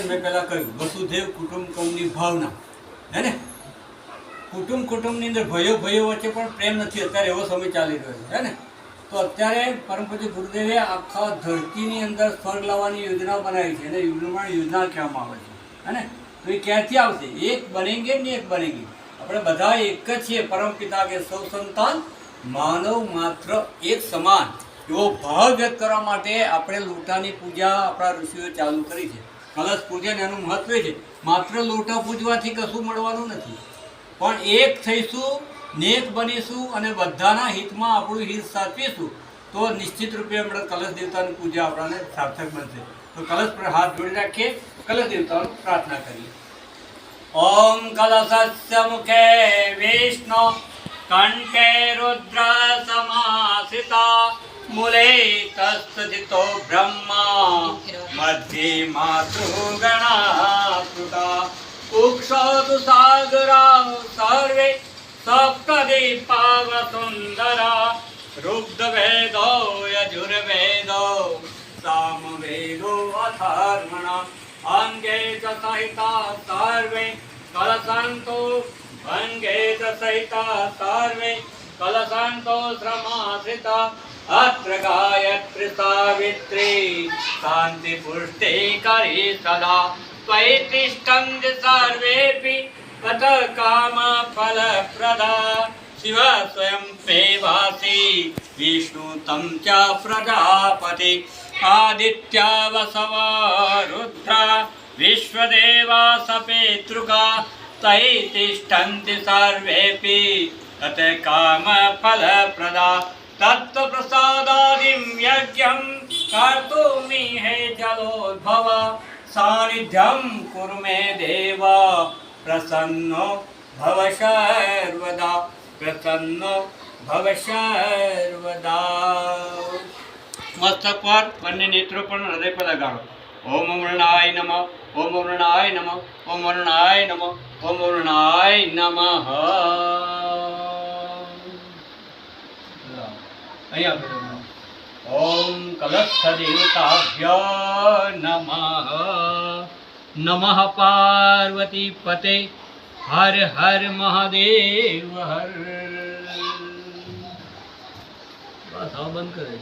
મેં પહેલાં કહ્યું વસુધૈવ કુટુંબકમની ભાવના હે ને. કુટુંબની અંદર ભાઈઓ વચ્ચે પણ પ્રેમ નથી. અત્યારે એવો સમય ચાલી રહ્યો છે હે ને. તો અત્યારે પરમ પૂજ્ય ગુરુદેવે આખા ધરતીની અંદર સ્વર્ગ લાવવાની યોજના બનાવી છે અને નિર્માણ યોજના કહેવામાં આવે છે હે ને. તો એ ક્યાંથી આવશે? એક બનેંગે ને એક બનેંગે. આપણે બધા એક જ છીએ. પરમ પિતા કે સૌ સંતાન માનવ માત્ર એક સમાન. એવો ભાવ વ્યક્ત કરવા માટે આપણે લોટાની પૂજા આપણા ઋષિઓએ ચાલુ કરી છે. કલશ પૂજન એનું મહત્વ છે. માત્ર લોટા પૂજવાથી કશું મળવાનું નથી, પણ એક થઈશું, નેક બનીશું અને બધાના હિતમાં આપણું હિત સાચવીશું તો નિશ્ચિત રૂપે આપણે કલશ દેવતાની પૂજા આપણને સાર્થક બનશે. તો કલશ પર હાથ જોડી રાખીએ, કલશ દેવતાની પ્રાર્થના કરીએ. ઓમ કલશસ્ય મુખે વિષ્ણુ કંઠે રુદ્ર સમાસિતા મૂલે તસ્થિતો બ્રહ્મા મધ્યે માતૃગણા કૃતા કુક્ષોતુ સાગરા સર્વે સપ્તદીપાવ સુંદરા રુદ્રવેદો યજુર્વેદો સામવેદો અથર્મણા અંગે ચ સહિતા સર્વે કલશંતો ભંગે ચ સહિતા સર્વે કલશંતો શ્રમાશ્રિતા અત્ર ગાયત્રી સાવિત્રી શાંતિ પુષ્ટિ કરી સદા ત્વયि તિષ્ઠન્તિ સર્વેપી અત કામ ફલપ્રદા શિવ સ્વયં મેવાસી વિષ્ણુ તમ ચ પ્રજાપતિ આદિત્યા વસવા રુદ્રા વિશ્વદેવા સપેતૃકા તૈ તિષ્ઠન્તિ સર્વેપી અત કામ ફલપ્રદા તત્વ પ્રસાદાદિં યજ્ઞં કર્તુમિહે જલોદ્ભવ સાનિધ્યં કુરુ મે દેવ પ્રસન્નો ભવ સર્વદા પ્રસન્નો ભવ સર્વદા. મસ્તક પર બંને નેત્રો પણ હૃદય પર લગાડો. ઓમ અમૃણાય નમઃ, ઓમ અમૃણાય નમઃ, ઓમ અમૃણાય નમઃ, ઓમ અમૃણાય નમઃ. અહીંયા ઓમ કલશ દેવતાભ્ય નમઃ. નમઃ પાર્વતી પતે હર હર મહાદેવ હર. બસ હવે બંધ કરે.